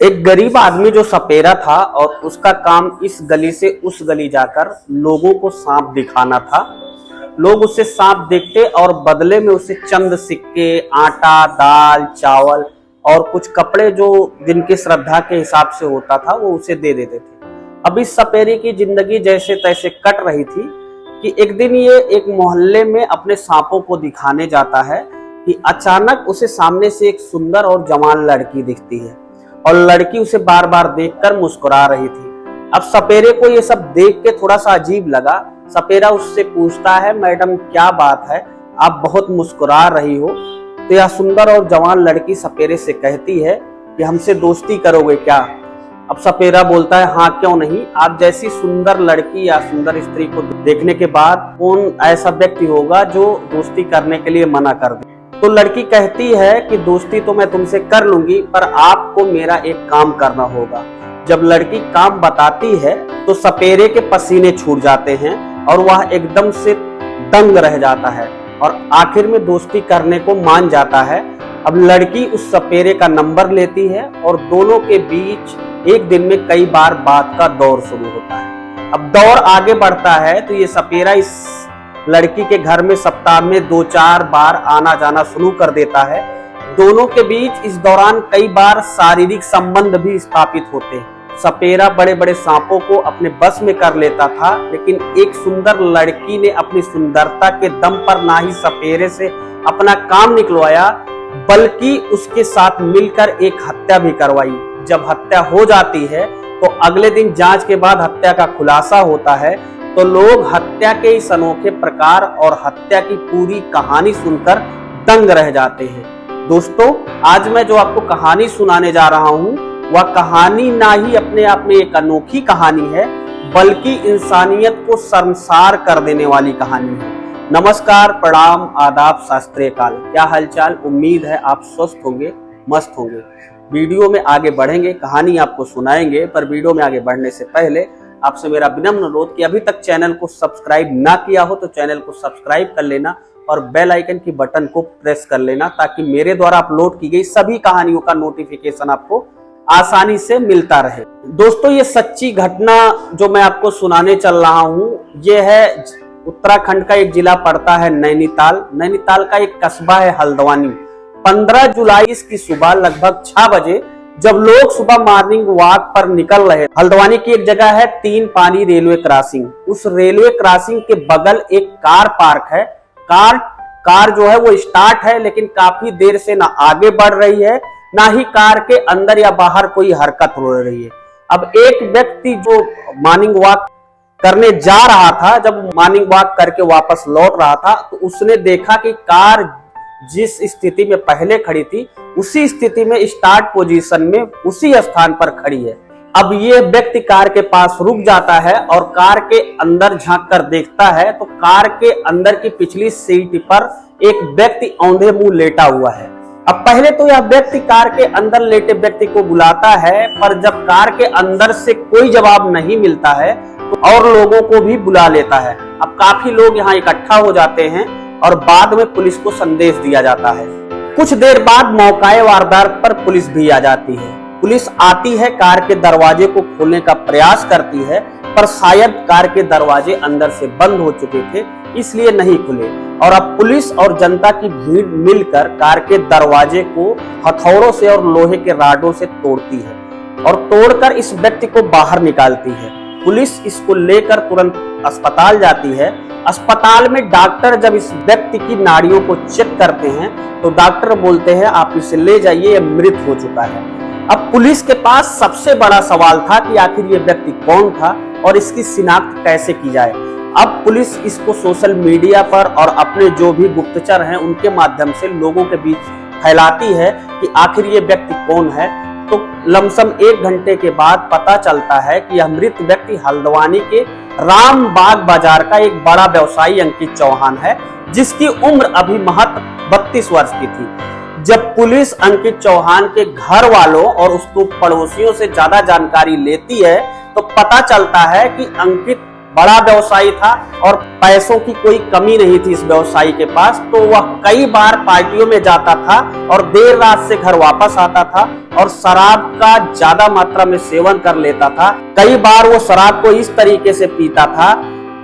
एक गरीब आदमी जो सपेरा था और उसका काम इस गली से उस गली जाकर लोगों को सांप दिखाना था। लोग उससे सांप देखते और बदले में उसे चंद सिक्के, आटा, दाल, चावल और कुछ कपड़े जो जिनकी श्रद्धा के हिसाब से होता था वो उसे दे देते थे। अब इस सपेरे की जिंदगी जैसे तैसे कट रही थी कि एक दिन ये एक मोहल्ले में अपने सांपों को दिखाने जाता है कि अचानक उसे सामने से एक सुंदर और जवान लड़की दिखती है और लड़की उसे बार बार देखकर मुस्कुरा रही थी। अब सपेरे को ये सब देख के थोड़ा सा अजीब लगा। सपेरा उससे पूछता है, मैडम क्या बात है, आप बहुत मुस्कुरा रही हो? तो यह सुंदर और जवान लड़की सपेरे से कहती है कि हमसे दोस्ती करोगे क्या? अब सपेरा बोलता है, हाँ क्यों नहीं, आप जैसी सुंदर लड़की या सुंदर स्त्री को देखने के बाद कौन ऐसा व्यक्ति होगा जो दोस्ती करने के लिए मना कर दे। तो लड़की कहती है कि दोस्ती तो मैं तुमसे कर लूंगी, पर आपको मेरा एक काम करना होगा। जब लड़की काम बताती है तो सपेरे के पसीने छूट जाते हैं और वह एकदम से दंग रह जाता है और आखिर में दोस्ती करने को मान जाता है। अब लड़की उस सपेरे का नंबर लेती है और दोनों के बीच एक दिन में कई बार बात का दौर शुरू होता है। अब दौर आगे बढ़ता है तो ये सपेरा इस लड़की के घर में सप्ताह में 2-4 बार आना जाना शुरू कर देता है। दोनों के बीच इस दौरान कई बार शारीरिक संबंध भी स्थापित होते हैं। सपेरा बड़े बड़े सांपों को अपने बस में कर लेता था, लेकिन एक सुंदर लड़की ने अपनी सुंदरता के दम पर ना ही सपेरे से अपना काम निकलवाया बल्कि उसके साथ मिलकर एक हत्या भी करवाई। जब हत्या हो जाती है तो अगले दिन जांच के बाद हत्या का खुलासा होता है तो लोग हत्या के इस अनोखे प्रकार और हत्या की पूरी कहानी सुनकर दंग रह जाते हैं। दोस्तों, आज मैं जो आपको कहानी सुनाने जा रहा हूं वह कहानी ना ही अपने आप में एक अनोखी कहानी है बल्कि इंसानियत को शर्मसार कर देने वाली कहानी है। नमस्कार, प्रणाम, आदाब, शास्त्रीय काल। क्या हालचाल? उम्मीद है आप स्वस्थ होंगे, मस्त होंगे। वीडियो में आगे बढ़ेंगे, कहानी आपको सुनाएंगे, पर वीडियो में आगे बढ़ने से पहले आपसे मेरा विनम्र अनुरोध कि अभी तक चैनल को सब्सक्राइब ना किया हो तो चैनल को सब्सक्राइब कर लेना और बेल आइकन की बटन को प्रेस कर लेना ताकि मेरे द्वारा अपलोड की गई सभी कहानियों का नोटिफिकेशन आपको आसानी से मिलता रहे। दोस्तों, ये सच्ची घटना जो मैं आपको सुनाने चल रहा हूँ ये है उत्तराखंड का एक जिला पड़ता है नैनीताल। नैनीताल का एक कस्बा है हल्द्वानी। 15 जुलाई की सुबह लगभग 6 बजे जब लोग सुबह मॉर्निंग वॉक पर निकल रहे, हल्द्वानी की एक जगह है 3 पानी रेलवे क्रॉसिंग। उस रेलवे क्रॉसिंग के बगल एक कार पार्क है। कार जो है वो स्टार्ट है लेकिन काफी देर से ना आगे बढ़ रही है ना ही कार के अंदर या बाहर कोई हरकत हो रही है। अब एक व्यक्ति जो मॉर्निंग वॉक करने जा रहा था, जब मॉर्निंग वॉक करके वापस लौट रहा था तो उसने देखा कि कार जिस स्थिति में पहले खड़ी थी उसी स्थिति में स्टार्ट पोजीशन में उसी स्थान पर खड़ी है। अब ये व्यक्ति कार के पास रुक जाता है और कार के अंदर झांक कर देखता है तो कार के अंदर की पिछली सीट पर एक व्यक्ति औंधे मुंह लेटा हुआ है। अब पहले तो यह व्यक्ति कार के अंदर लेटे व्यक्ति को बुलाता है, पर जब कार के अंदर से कोई जवाब नहीं मिलता है तो और लोगों को भी बुला लेता है। अब काफी लोग यहाँ इकट्ठा हो जाते हैं और बाद में पुलिस को संदेश दिया जाता है। कुछ देर बाद मौकाए वारदात पर पुलिस भी आ जाती है। पुलिस आती है, कार के दरवाजे को खोलने का प्रयास करती है, पर शायद कार के दरवाजे अंदर से बंद हो चुके थे इसलिए नहीं खुले और अब पुलिस और जनता की भीड़ मिलकर कार के दरवाजे को हथौड़ों से और लोहे के राडों से तोड़ती है और तोड़कर इस व्यक्ति को बाहर निकालती है। पुलिस इसको लेकर तुरंत अस्पताल जाती है। अस्पताल में डॉक्टर जब इस व्यक्ति की नाड़ियों को चेक करते हैं तो डॉक्टर बोलते हैं आप इसे ले जाइए, यह मृत हो चुका है। अब पुलिस के पास सबसे बड़ा सवाल था कि आखिर ये व्यक्ति कौन था और इसकी शिनाख्त कैसे की जाए। अब पुलिस इसको सोशल मीडिया पर और अपने जो भी गुप्तचर हैं उनके माध्यम से लोगों के बीच फैलाती है कि आखिर ये व्यक्ति कौन है। तो लमसम 1 घंटे के बाद पता चलता है कि यह मृत व्यक्ति हल्द्वानी के रामबाग बाजार का एक बड़ा व्यवसायी अंकित चौहान है, जिसकी उम्र अभी महज 32 वर्ष की थी। जब पुलिस अंकित चौहान के घर वालों और उसको पड़ोसियों से ज्यादा जानकारी लेती है तो पता चलता है कि अंकित बड़ा व्यवसायी था और पैसों की कोई कमी नहीं थी इस व्यवसायी के पास, तो वह कई बार पार्टियों में जाता था और देर रात से घर वापस आता था और शराब का ज्यादा मात्रा में सेवन कर लेता था। कई बार वो शराब को इस तरीके से पीता था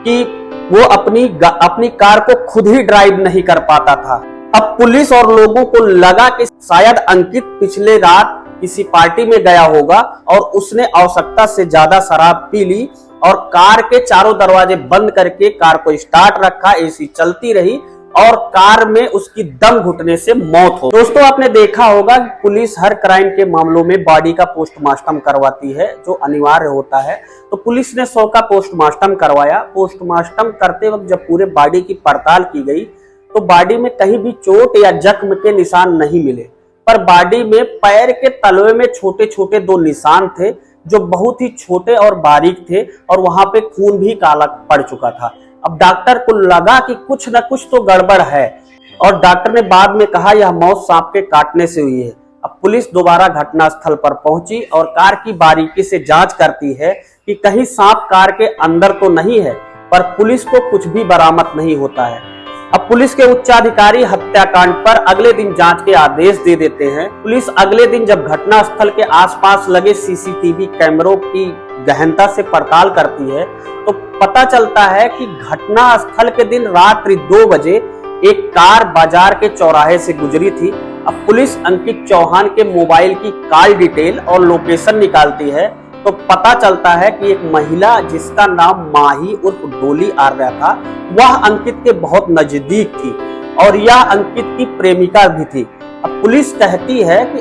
कि वो अपनी कार को खुद ही ड्राइव नहीं कर पाता था। अब पुलिस और लोगों को लगा कि शायद अंकित पिछले रात किसी पार्टी में गया होगा और उसने आवश्यकता से ज्यादा शराब पी ली और कार के चारों दरवाजे बंद करके कार को स्टार्ट रखा, एसी चलती रही और कार में उसकी दम घुटने से मौत हो। दोस्तों, आपने देखा होगा कि पुलिस हर क्राइम के मामलों में बॉडी का पोस्टमार्टम करवाती है, जो अनिवार्य होता है। तो पुलिस ने 100 का पोस्टमार्टम करवाया। पोस्टमार्टम करते वक्त जब पूरे बॉडी की पड़ताल की गई तो बॉडी में कहीं भी चोट या जख्म के निशान नहीं मिले, पर बॉडी में पैर के तलवे में छोटे छोटे 2 निशान थे जो बहुत ही छोटे और बारीक थे और वहां पे खून भी काला पड़ चुका था। अब डॉक्टर को लगा कि कुछ न कुछ तो गड़बड़ है और डॉक्टर ने बाद में कहा यह मौत सांप के काटने से हुई है। अब पुलिस दोबारा घटनास्थल पर पहुंची और कार की बारीकी से जांच करती है कि कहीं सांप कार के अंदर तो नहीं है, पर पुलिस को कुछ भी बरामद नहीं होता है। अब पुलिस के उच्चाधिकारी हत्याकांड पर अगले दिन जांच के आदेश दे देते हैं। पुलिस अगले दिन जब घटनास्थल के आसपास लगे सीसीटीवी कैमरों की गहनता से पड़ताल करती है तो पता चलता है कि घटनास्थल के दिन रात्रि 2 बजे एक कार बाजार के चौराहे से गुजरी थी। अब पुलिस अंकित चौहान के मोबाइल की कॉल डिटेल और लोकेशन निकालती है तो पता चलता है कि एक महिला जिसका नाम माही उर्फ डोली आर्या था, वह अंकित के बहुत नजदीक थी और यह अंकित की प्रेमिका भी थी। अब पुलिस कहती है कि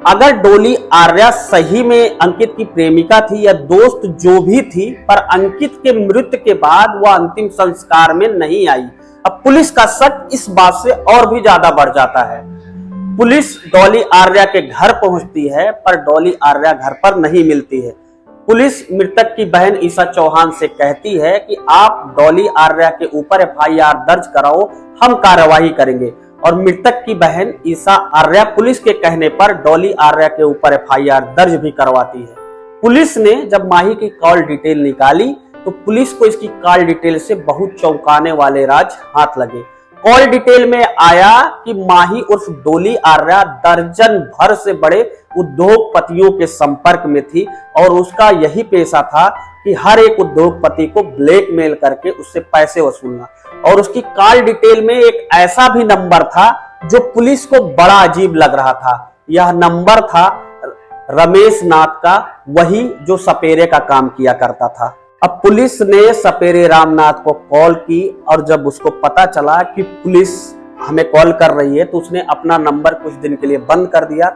अगर डोली आर्या सही में अंकित की प्रेमिका थी या दोस्त जो भी थी, पर अंकित के मृत्यु के बाद वह अंतिम संस्कार में नहीं आई। अब पुलिस का शक इस बात से और भी ज्यादा बढ़ जाता है। पुलिस डॉली आर्या के घर पहुंचती है, पर डॉली आर्या घर पर नहीं मिलती है। पुलिस मृतक की बहन ईसा चौहान से कहती है कि आप डॉली आर्या के ऊपर एफआईआर दर्ज कराओ, हम कार्रवाई करेंगे। और मृतक की बहन ईसा आर्या पुलिस के कहने पर डॉली आर्या के ऊपर एफआईआर दर्ज भी करवाती है। पुलिस ने जब माही की कॉल डिटेल निकाली तो पुलिस को इसकी कॉल डिटेल से बहुत चौंकाने वाले राज हाथ लगे। कॉल डिटेल में आया कि माही उर्फ डोली आर्या दर्जन भर से बड़े उद्योगपतियों के संपर्क में थी और उसका यही पेशा था कि हर एक उद्योगपति को ब्लैकमेल करके उससे पैसे वसूलना। और उसकी कॉल डिटेल में एक ऐसा भी नंबर था जो पुलिस को बड़ा अजीब लग रहा था। यह नंबर था रमेश नाथ का, वही जो सपेरे का काम किया करता था। अब पुलिस ने सपेरे रामनाथ को कॉल की और जब उसको पता चला कि पुलिस हमें कॉल कर रही है तो उसने अपना नंबर कुछ दिन के लिए बंद कर दिया,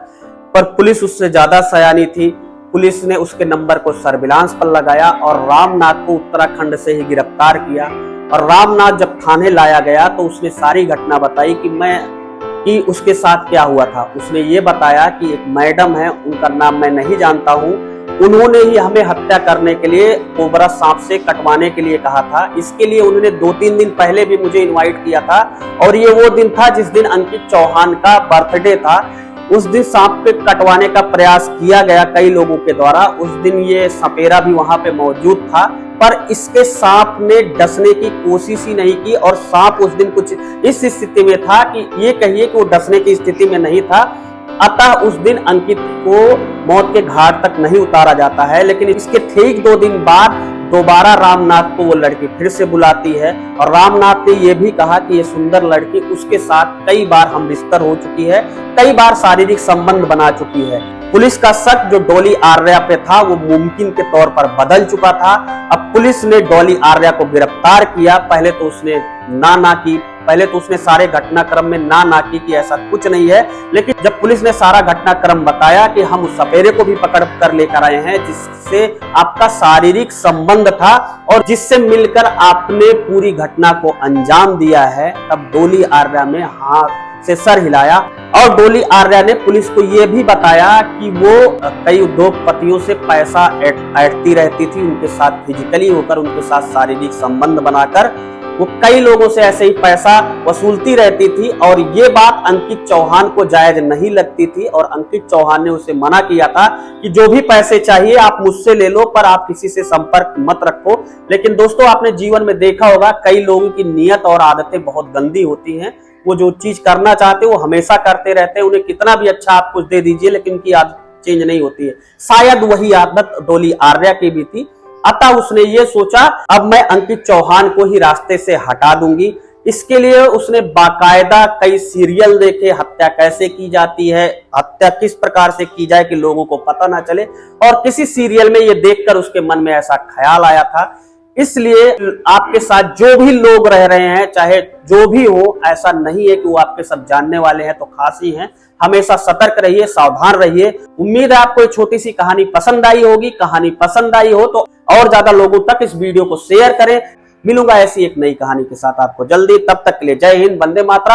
पर पुलिस उससे ज्यादा सयानी थी। पुलिस ने उसके नंबर को सर्विलांस पर लगाया और रामनाथ को उत्तराखंड से ही गिरफ्तार किया। और रामनाथ जब थाने लाया गया तो उसने सारी घटना बताई कि उसके साथ क्या हुआ था। उसने ये बताया कि एक मैडम है, उनका नाम मैं नहीं जानता हूँ, उन्होंने ही हमें हत्या करने के लिए कोबरा सांप से कटवाने के लिए कहा था। इसके लिए उन्होंने 2-3 दिन पहले भी मुझे इनवाइट किया था और ये वो दिन था जिस दिन अंकित चौहान का बर्थडे था। उस दिन सांप पे कटवाने का प्रयास किया गया कई लोगों के द्वारा। उस दिन ये सपेरा भी वहां पे मौजूद था, पर इसके सांप ने डसने की कोशिश ही नहीं की और सांप उस दिन कुछ इस स्थिति में था कि ये कहिए कि वो डसने की स्थिति में नहीं था। अतः उस दिन अंकित को मौत के घाट तक नहीं उतारा जाता है। लेकिन इसके ठीक 2 दिन बाद दोबारा रामनाथ को वो लड़की फिर से बुलाती है और रामनाथ ने यह भी कहा कि ये सुंदर लड़की उसके साथ कई बार हम बिस्तर हो चुकी है, कई बार शारीरिक संबंध बना चुकी है। पुलिस का शक जो डॉली आर्या पे था वो मुमकिन के तौर पर बदल चुका था। अब पुलिस ने डॉली आर्या को गिरफ्तार किया। पहले तो उसने सारे घटनाक्रम में ना की कि ऐसा कुछ नहीं है, लेकिन जब पुलिस ने सारा घटनाक्रम बताया कि हम उस सपेरे को भी पकड़ कर लेकर आए हैं जिससे आपका शारीरिक संबंध था और जिससे मिलकर आपने पूरी घटना को अंजाम दिया है, तब डॉली आर्या में हाथ से सर हिलाया। और डॉली आर्या ने पुलिस को यह भी बताया कि वो कई उद्योगपतियों से पैसा ऐंठती रहती थी, उनके साथ फिजिकली होकर, उनके साथ शारीरिक संबंध बनाकर वो कई लोगों से ऐसे ही पैसा वसूलती रहती थी और ये बात अंकित चौहान को जायज नहीं लगती थी और अंकित चौहान ने उसे मना किया था कि जो भी पैसे चाहिए आप मुझसे ले लो, पर आप किसी से संपर्क मत रखो। लेकिन दोस्तों, आपने जीवन में देखा होगा कई लोगों की नीयत और आदतें बहुत गंदी होती हैं। वो जो चीज करना चाहते हैं वो हमेशा करते रहते हैं। उन्हें कितना भी अच्छा आप कुछ दे दीजिए लेकिन उनकी आदत चेंज नहीं होती है। शायद वही आदत डोली आर्या की भी थी। अतः उसने ये सोचा अब मैं अंकित चौहान को ही रास्ते से हटा दूंगी। इसके लिए उसने बाकायदा कई सीरियल देखे, हत्या कैसे की जाती है, हत्या किस प्रकार से की जाए कि लोगों को पता ना चले, और किसी सीरियल में ये देखकर उसके मन में ऐसा ख्याल आया था। इसलिए आपके साथ जो भी लोग रह रहे हैं, चाहे जो भी हो, ऐसा नहीं है कि वो आपके सब जानने वाले हैं तो खास ही हैं। हमेशा सतर्क रहिए, सावधान रहिए। उम्मीद है आपको ये छोटी सी कहानी पसंद आई होगी। कहानी पसंद आई हो तो और ज्यादा लोगों तक इस वीडियो को शेयर करें। मिलूंगा ऐसी एक नई कहानी के साथ आपको जल्दी। तब तक के लिए जय हिंद, वंदे मातरम।